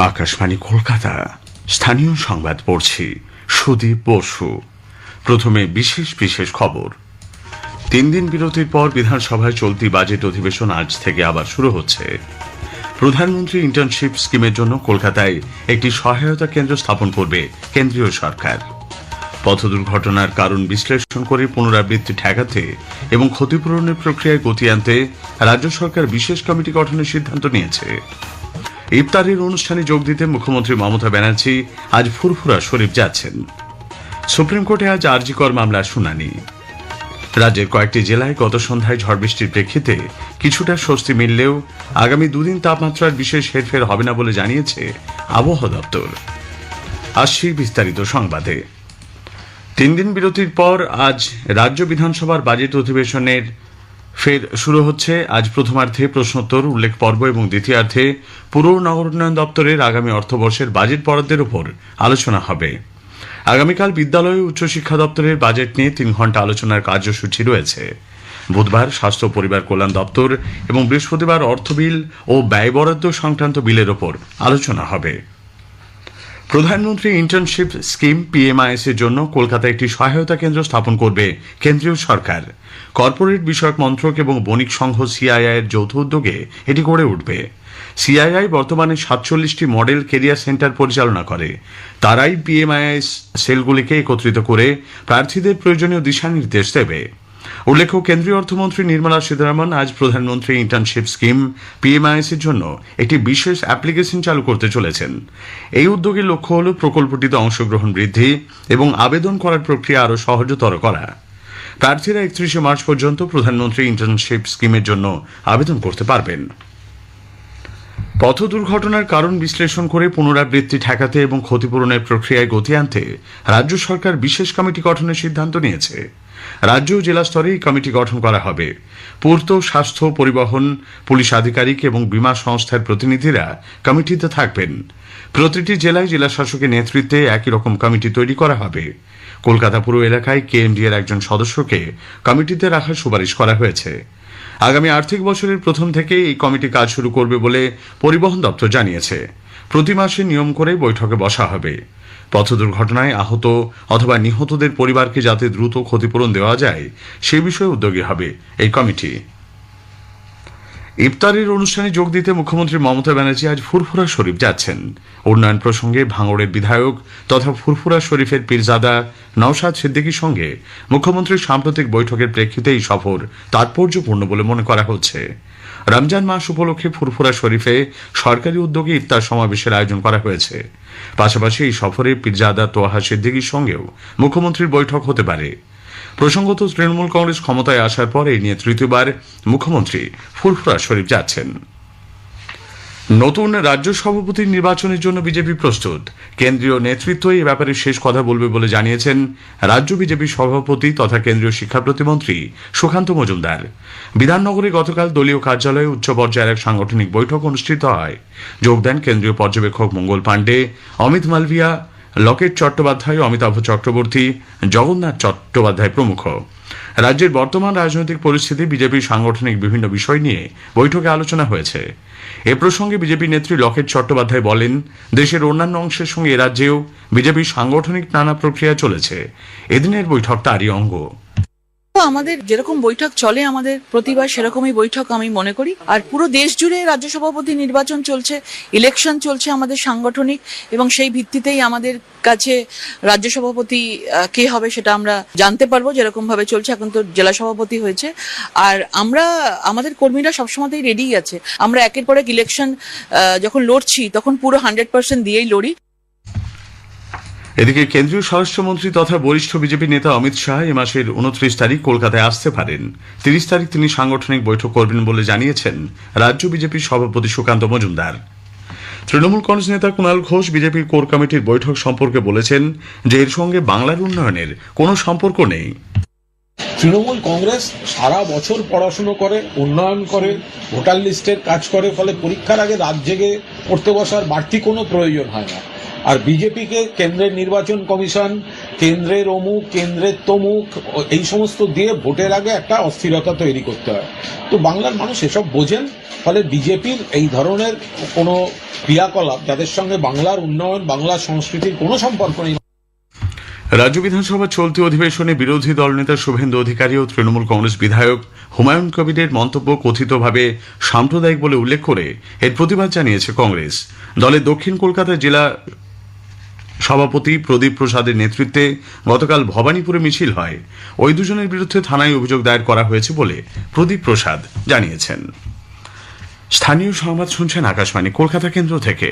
আকাশবাণী কলকাতা স্থানীয় সংবাদ পড়ছি সুদীপ বসু। প্রথমে বিশেষ খবর। 3 দিন বিরতির পর বিধানসভায় চলতি বাজেট অধিবেশন আজ থেকে আবার শুরু হচ্ছে। প্রধানমন্ত্রী ইন্টার্নশিপ স্কিমের জন্য কলকাতায় একটি সহায়তা কেন্দ্র স্থাপন করবে কেন্দ্রীয় সরকার। পথ দুর্ঘটনার কারণ বিশ্লেষণ করে পুনরাবৃত্তি ঠেকাতে এবং ক্ষতিপূরণের প্রক্রিয়ায় গতি আনতে রাজ্য সরকার বিশেষ কমিটি গঠনের সিদ্ধান্ত নিয়েছে। ইফতারের অনুষ্ঠানে যোগ দিতে মুখ্যমন্ত্রী মমতা ব্যানার্জি আজ ফুরফুরা শরীফ যাচ্ছেন। সুপ্রিম কোর্টে আজ আরজিকর মামলার শুনানি। রাজ্যের কয়েকটি জেলায় গত সন্ধ্যায় ঝড় বৃষ্টির প্রেক্ষিতে কিছুটা স্বস্তি মিললেও আগামী 2 দিন তাপমাত্রার বিশেষ হেরফের হবে না বলে জানিয়েছে আবহাওয়া দপ্তর। আসছি বিস্তারিত সংবাদে। 3 দিন বিরতির পর আজ রাজ্য বিধানসভার বাজেট অধিবেশনের ফের শুরু হচ্ছে। আজ প্রথমার্ধে প্রশ্নোত্তর, উল্লেখ পর্ব এবং দ্বিতীয়ার্ধে পুর নগর উন্নয়ন দপ্তরের আগামী অর্থবর্ষের বাজেট বরাদ্দের উপর আলোচনা হবে। আগামীকাল বিদ্যালয় ও উচ্চশিক্ষা দপ্তরের বাজেট নিয়ে 3 ঘণ্টা আলোচনার কার্যসূচি রয়েছে। বুধবার স্বাস্থ্য পরিবার কল্যাণ দপ্তর এবং বৃহস্পতিবার অর্থ বিল ও ব্যয় বরাদ্দ সংক্রান্ত বিলের ওপর আলোচনা হবে। প্রধানমন্ত্রী ইন্টার্নশিপ স্কিম PMIS এর জন্য কলকাতায় একটি সহায়তা কেন্দ্র স্থাপন করবে কেন্দ্রীয় সরকার। কর্পোরেট বিষয়ক মন্ত্রক এবং বণিক সংঘ CII এর যৌথ উদ্যোগে এটি গড়ে উঠবে। CII বর্তমানে 47টি মডেল কেরিয়ার সেন্টার পরিচালনা করে। তারাই PMIS সেলগুলিকে একত্রিত করে প্রার্থীদের প্রয়োজনীয় দিশানির্দেশ দেবে। উল্লেখ্য, কেন্দ্রীয় অর্থমন্ত্রী নির্মলা সীতারামন আজ প্রধানমন্ত্রী ইন্টার্নশিপ স্কিম PMIS এর জন্য একটি বিশেষ অ্যাপ্লিকেশন চালু করতে চলেছেন। এই উদ্যোগের লক্ষ্য হল প্রকল্পটিতে অংশগ্রহণ বৃদ্ধি এবং আবেদন করার প্রক্রিয়া আরও সহজতর করা। প্রার্থীরা 31শে মার্চ পর্যন্ত প্রধানমন্ত্রী ইন্টার্নশিপ স্কিমের জন্য আবেদন করতে পারবেন। পথ দুর্ঘটনার কারণ বিশ্লেষণ করে পুনরাবৃত্তি ঠেকাতে এবং ক্ষতিপূরণের প্রক্রিয়ায় গতি আনতে রাজ্য সরকার বিশেষ কমিটি গঠনের সিদ্ধান্ত নিয়েছে। রাজ্য ও জেলা স্তরে এই কমিটি গঠন করা হবে। পূর্ত, স্বাস্থ্য, পরিবহন, পুলিশ আধিকারিক এবং বীমা সংস্থার প্রতিনিধিরা কমিটিতে থাকবেন। প্রতিটি জেলায় জেলা শাসকের নেতৃত্বে একই রকম কমিটি তৈরি করা হবে। কলকাতা পুর এলাকায় KMD এর একজন সদস্যকে কমিটিতে রাখার সুপারিশ করা হয়েছে। আগামী আর্থিক বছরের প্রথম থেকে এই কমিটি কাজ শুরু করবে বলে পরিবহন দপ্তর জানিয়েছে। প্রতি মাসে নিয়ম করে বৈঠকে বসা হবে। পথ দুর্ঘটনায় আহত অথবা নিহতদের পরিবারকে যাতে দ্রুত ক্ষতিপূরণ দেওয়া যায় সে বিষয়ে উদ্যোগী হবে এই কমিটি। ইফতারের অনুষ্ঠানে যোগ দিতে মুখ্যমন্ত্রী মমতা ব্যানার্জি আজ ফুরফুরা শরীফ যাচ্ছেন। উন্নয়ন প্রসঙ্গে ভাঙড়ের বিধায়ক তথা ফুরফুরা শরীফের পীরজাদা নওশাদ সিদ্দিকীর সঙ্গে মুখ্যমন্ত্রীর সাম্প্রতিক বৈঠকের প্রেক্ষিতে এই সফর তাৎপর্যপূর্ণ বলে মনে করা হচ্ছে। রমজান মাস উপলক্ষে ফুরফুরা শরীফে সরকারি উদ্যোগে ইফতার সমাবেশের আয়োজন করা হয়েছে। পাশাপাশি এই সফরে পীরজাদা তোহা সিদ্দিকীর সঙ্গেও মুখ্যমন্ত্রীর বৈঠক হতে পারে। প্রসঙ্গত, তৃণমূল কংগ্রেস ক্ষমতায় আসার পর এই নিয়ে তৃতীয়বার মুখ্যমন্ত্রী ফুরফুরা শরীফ যাচ্ছেন। নতুন রাজ্য সভাপতি নির্বাচনের জন্য বিজেপি প্রস্তুত। কেন্দ্রীয় নেতৃত্ব এই ব্যাপারে শেষ কথা বলবে বলে জানিয়েছেন রাজ্য বিজেপি সভাপতি তথা কেন্দ্রীয় শিক্ষা প্রতিমন্ত্রী সুকান্ত মজুমদার। বিধাননগরে গতকাল দলীয় কার্যালয়ে উচ্চ পর্যায়ের এক সাংগঠনিক বৈঠক অনুষ্ঠিত হয়। যোগ দেন কেন্দ্রীয় পর্যবেক্ষক মঙ্গল পাণ্ডে, অমিত মালভিয়া, লকেট চট্টোপাধ্যায়, অমিতাভ চক্রবর্তী, জগন্নাথ চট্টোপাধ্যায় প্রমুখ। রাজ্যের বর্তমান রাজনৈতিক পরিস্থিতি, বিজেপির সাংগঠনিক বিভিন্ন বিষয় নিয়ে বৈঠকে আলোচনা হয়েছে। এ প্রসঙ্গে বিজেপি নেত্রী লকেট চট্টোপাধ্যায় বলেন, দেশের অন্যান্য অংশের সঙ্গে এ রাজ্যেও বিজেপির সাংগঠনিক নানা প্রক্রিয়া চলেছে। এদিনের বৈঠক তারই অঙ্গ। আমাদের যেরকম বৈঠক চলে আমাদের প্রতিবার সেরকমই বৈঠক আমি মনে করি। আর পুরো দেশ জুড়ে রাজ্য সভাপতি নির্বাচন চলছে, ইলেকশন চলছে আমাদের সাংগঠনিক, এবং সেই ভিত্তিতেই আমাদের কাছে রাজ্য সভাপতি কে হবে সেটা আমরা জানতে পারবো। যেরকম ভাবে চলছে, এখন তো জেলা সভাপতি হয়েছে। আর আমাদের কর্মীরা সবসময়তেই রেডি আছে। আমরা একের পর এক ইলেকশন যখন লড়ছি তখন পুরো 100% দিয়েই লড়ি। এদিকে কেন্দ্রীয় স্বরাষ্ট্রমন্ত্রী তথা বরিষ্ঠ বিজেপি নেতা অমিত শাহ এ মাসের 29 তারিখ কলকাতায় আসতে পারেন। 30 তারিখ তিনি সাংগঠনিক বৈঠক করবেন বলে জানিয়েছেন রাজ্য বিজেপির সভাপতি সুকান্ত মজুমদার। তৃণমূল কংগ্রেস নেতা কুণাল ঘোষ বিজেপির কোর কমিটির বৈঠক সম্পর্কে বলেছেন যে এর সঙ্গে বাংলার উন্নয়নের কোনো সম্পর্ক নেই। তৃণমূল কংগ্রেস সারা বছর পড়াশুনো করে, উন্নয়ন করে, ভোটার লিস্টের কাজ করে, ফলে পরীক্ষার আগে রাত জেগে পড়তে বসার বাড়তি কোনো প্রয়োজন হয় না। আর বিজেপিকে কেন্দ্রের নির্বাচন কমিশন, কেন্দ্রের অমুক, কেন্দ্রের তমুক, এই সমস্ত দিয়ে ভোটের আগে একটা অস্থিরতা তৈরি করতে হয়। তো বাংলার মানুষ এসব বোঝেন, ফলে বিজেপির এই ধরনের কোনো ক্রিয়াকলাপ যাদের সঙ্গে বাংলার উন্নয়ন, বাংলার সংস্কৃতির কোনো সম্পর্ক নেই। রাজ্য বিধানসভার চলতি অধিবেশনে বিরোধী দলনেতা শুভেন্দু অধিকারী ও তৃণমূল কংগ্রেস বিধায়ক হুমায়ুন কবিরের মন্তব্য কথিতভাবে সাম্প্রদায়িক বলে উল্লেখ করে এর প্রতিবাদ জানিয়েছে কংগ্রেস। দলের দক্ষিণ কলকাতা জেলা সভাপতি প্রদীপ প্রসাদের নেতৃত্বে গতকাল ভবানীপুরে মিছিল হয়। ওই দুজনের বিরুদ্ধে থানায় অভিযোগ দায়ের করা হয়েছে বলে প্রদীপ প্রসাদ জানিয়েছেন। স্থানীয় সংবাদ শুনছেন আকাশবাণী কলকাতা কেন্দ্র থেকে।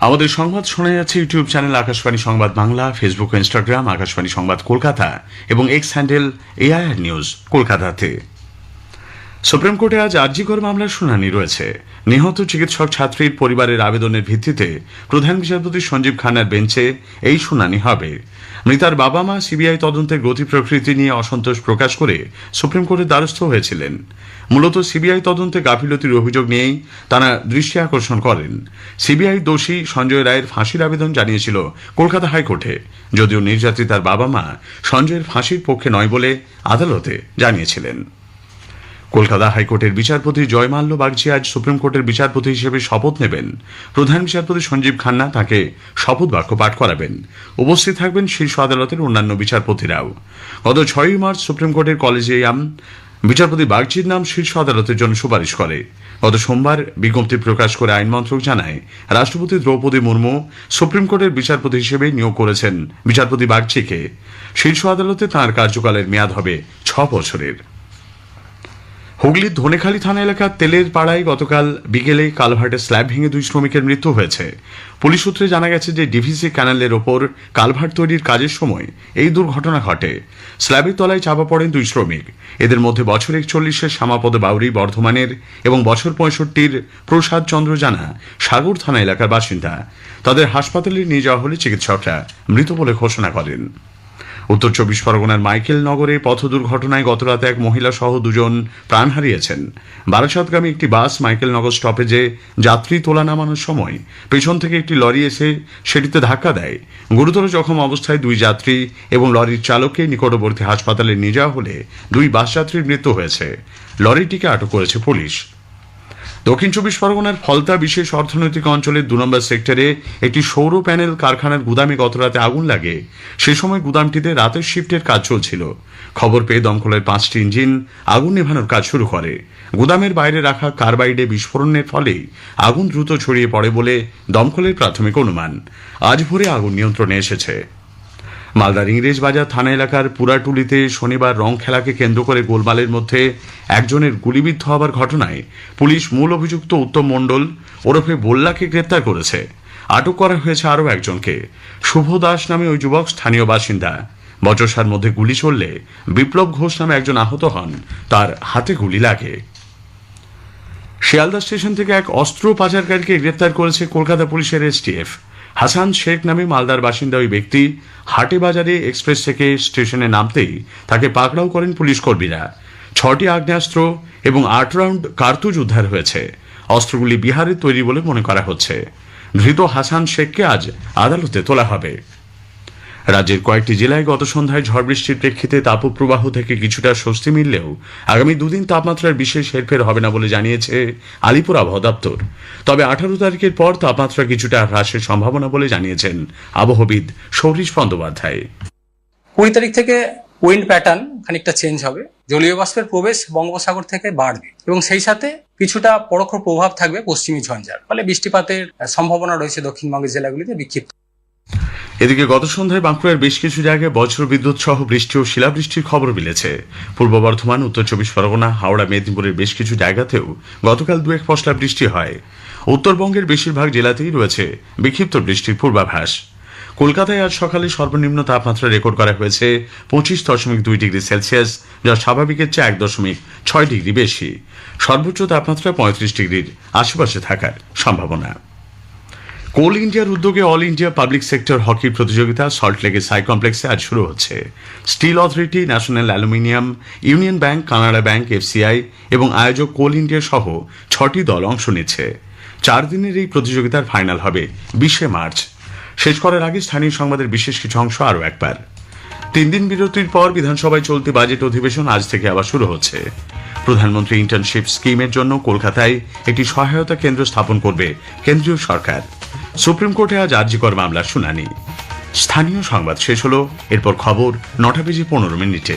আমাদের সংবাদ শোনা যাচ্ছে ইউটিউব চ্যানেল আকাশবাণী সংবাদ বাংলা, ফেসবুক ও ইনস্টাগ্রাম আকাশবাণী সংবাদ কলকাতা এবং এক্স হ্যান্ডেল এআইআর নিউজ কলকাতাতে। সুপ্রিম কোর্টে আজ আরজিকর মামলার শুনানি রয়েছে। নিহত চিকিৎসক ছাত্রীর পরিবারের আবেদনের ভিত্তিতে প্রধান বিচারপতি সঞ্জীব খান্নার বেঞ্চে এই শুনানি হবে। মৃতার বাবা মা সিবিআই তদন্তের গতি প্রকৃতি নিয়ে অসন্তোষ প্রকাশ করে সুপ্রিম কোর্টের দ্বারস্থ হয়েছিলেন। মূলত সিবিআই তদন্তে গাফিলতির অভিযোগ নিয়েই তারা দৃষ্টি আকর্ষণ করেন। সিবিআই দোষী সঞ্জয় রায়ের ফাঁসির আবেদন জানিয়েছিল কলকাতা হাইকোর্টে, যদিও নির্যাতিতার বাবা মা সঞ্জয়ের ফাঁসির পক্ষে নয় বলে আদালতে জানিয়েছিলেন। কলকাতা হাইকোর্টের বিচারপতি জয়মাল্য বাগচি আজ সুপ্রিম কোর্টের বিচারপতি হিসেবে শপথ নেবেন। প্রধান বিচারপতি সঞ্জীব খান্না তাকে শপথ বাক্য পাঠ করাবেন। উপস্থিত থাকবেন শীর্ষ আদালতের অন্যান্য বিচারপতিরাও। গত 6 মার্চ সুপ্রিম কোর্টের কলেজিয়াম বিচারপতি বাগচির নাম শীর্ষ আদালতের জন্য সুপারিশ করে। গত সোমবার বিজ্ঞপ্তি প্রকাশ করে আইন মন্ত্রক জানায়, রাষ্ট্রপতি দ্রৌপদী মুর্মু সুপ্রিম কোর্টের বিচারপতি হিসেবে নিয়োগ করেছেন বিচারপতি বাগচিকে। শীর্ষ আদালতে তাঁর কার্যকালের মেয়াদ হবে 6 বছরের। হুগলির ধনেখালি থানা এলাকার তেলের পাড়ায় গতকাল বিকেলে কালভার্টের স্ল্যাব ভেঙে 2 শ্রমিকের মৃত্যু হয়েছে। পুলিশ সূত্রে জানা গেছে যে ডিভিসি ক্যানালের ওপর কালভার্ট তৈরির কাজের সময় এই দুর্ঘটনা ঘটে। স্ল্যাবের তলায় চাপা পড়েন 2 শ্রমিক। এদের মধ্যে বছর 41-এর শ্যামাপদ বাউরি বর্ধমানের এবং বছর 65-র প্রসাদ চন্দ্র জানা সাগর থানা এলাকার বাসিন্দা। তাদের হাসপাতালে নিয়ে যাওয়া হলে চিকিৎসকরা মৃত বলে ঘোষণা করেন। উত্তর 24 পরগনার মাইকেল নগরে পথ দুর্ঘটনায় গতরাতে এক মহিলা সহ 2 জন প্রাণ হারিয়েছেন। বারাসাতগামী একটি বাস মাইকেল নগর স্টপেজে যাত্রী তোলা নামানোর সময় পেছন থেকে একটি লরি এসে সেটিতে ধাক্কা দেয়। গুরুতর জখম অবস্থায় 2 যাত্রী এবং লরির চালককে নিকটবর্তী হাসপাতালে নিয়ে যাওয়া হলে 2 বাস যাত্রীর মৃত্যু হয়েছে। লরিটিকে আটক করেছে পুলিশ। দক্ষিণ 24 পরগনার ফলতা বিশেষ অর্থনৈতিক অঞ্চলের 2 নম্বর সেক্টরে একটি সৌর প্যানেল কারখানার গুদামে গতরাতে আগুন লাগে। সে সময় গুদামটিতে রাতের শিফটের কাজ চলছিল। খবর পেয়ে দমকলের 5টি ইঞ্জিন আগুন নেভানোর কাজ শুরু করে। গুদামের বাইরে রাখা কার্বাইডে বিস্ফোরণের ফলে আগুন দ্রুত ছড়িয়ে পড়ে বলে দমকলের প্রাথমিক অনুমান। আজ ভোরে আগুন নিয়ন্ত্রণে এসেছে। মালদার ইংরেজ বাজার থানা এলাকার পুরাটুলিতে শনিবার রং খেলাকে কেন্দ্র করে গোলমালের মধ্যে একজনের গুলিবিদ্ধ হওয়ার ঘটনায় পুলিশ মূল অভিযুক্ত উত্তম মণ্ডল ওরফে বোল্লাকে গ্রেপ্তার করেছে। আটক করা হয়েছে আরও একজনকে। শুভ দাস নামে ওই যুবক স্থানীয় বাসিন্দা। বচসার মধ্যে গুলি চললে বিপ্লব ঘোষ নামে একজন আহত হন, তার হাতে গুলি লাগে। শিয়ালদা স্টেশন থেকে এক অস্ত্র পাচারকারীকে গ্রেপ্তার করেছে কলকাতা পুলিশের এসটিএফ। হাসান শেখ নামে মালদার বাসিন্দা ওই ব্যক্তি হাটে বাজারে এক্সপ্রেস থেকে স্টেশনে নামতেই তাকে পাকড়াও করেন পুলিশ কর্মীরা। 6টি আগ্নেয়াস্ত্র এবং 8 রাউন্ড কার্তুজ উদ্ধার হয়েছে। অস্ত্রগুলি বিহারের তৈরি বলে মনে করা হচ্ছে। ধৃত হাসান শেখকে আজ আদালতে তোলা হবে। রাজ্যের কয়েকটি জেলায় গত সন্ধ্যায় ঝড় বৃষ্টির প্রেক্ষিতে তাপপ্রবাহ থেকে কিছুটা স্বস্তি মিললেও আগামী 2 দিন তাপমাত্রার বিশেষ হেরফের হবে না বলে জানিয়েছে আলিপুর আবহাওয়া দপ্তর। তবে 18 তারিখের পর তাপমাত্রা কিছুটা হ্রাসের সম্ভাবনা বলে জানিয়েছেন আবহবিদ সৌরীশ বন্দ্যোপাধ্যায়। 20 তারিখ থেকে উইন্ড প্যাটার্ন খানিকটা চেঞ্জ হবে। জলীয় বাষ্পের প্রবেশ বঙ্গোপসাগর থেকে বাড়বে এবং সেই সাথে কিছুটা পরোক্ষ প্রভাব থাকবে পশ্চিমী ঝঞ্ঝার, ফলে বৃষ্টিপাতের সম্ভাবনা রয়েছে দক্ষিণবঙ্গের জেলাগুলিতে বিক্ষিপ্ত। এদিকে গত সন্ধ্যায় বাঁকুড়ার বেশ কিছু জায়গায় বজ্র বিদ্যুৎ সহ বৃষ্টি ও শিলাবৃষ্টির খবর মিলেছে। পূর্ব বর্ধমান, উত্তর 24 পরগনা, হাওড়া, মেদিনীপুরের বেশ কিছু জায়গাতেও গতকাল 2-1 পশলা বৃষ্টি হয়। উত্তরবঙ্গের বেশিরভাগ জেলাতেই রয়েছে বিক্ষিপ্ত বৃষ্টির পূর্বাভাস। কলকাতায় আজ সকালে সর্বনিম্ন তাপমাত্রা রেকর্ড করা হয়েছে 25.2 ডিগ্রি সেলসিয়াস, যা স্বাভাবিকের চেয়ে 1.6 ডিগ্রি বেশি। সর্বোচ্চ তাপমাত্রা 35 ডিগ্রির আশেপাশে থাকার সম্ভাবনা। কোল ইন্ডিয়ার উদ্যোগে all India public sector hockey প্রতিযোগিতা সল্টলেকের সাই কমপ্লেক্সে আজ শুরু হচ্ছে। Steel authority, national aluminium, union bank, Canada bank, FCI এবং আয়োজক কোল ইন্ডিয়া সহ 6টি দল অংশ নিচ্ছে। 4 দিনের এই প্রতিযোগিতার ফাইনাল হবে 20 মার্চ। শেষ করার আগে স্থানীয় সংবাদের বিশেষ কিছু অংশ আরও একবার। 3 দিন বিরতির পর বিধানসভায় চলতি বাজেট অধিবেশন আজ থেকে আবার শুরু হচ্ছে। প্রধানমন্ত্রী ইন্টার্নশিপ স্কিমের জন্য কলকাতায় একটি সহায়তা কেন্দ্র স্থাপন করবে কেন্দ্রীয় সরকার। সুপ্রিম কোর্টে আজ আরজিকর মামলার শুনানি। স্থানীয় সংবাদ শেষ হলো, এরপর খবর 9:15 মিনিটে।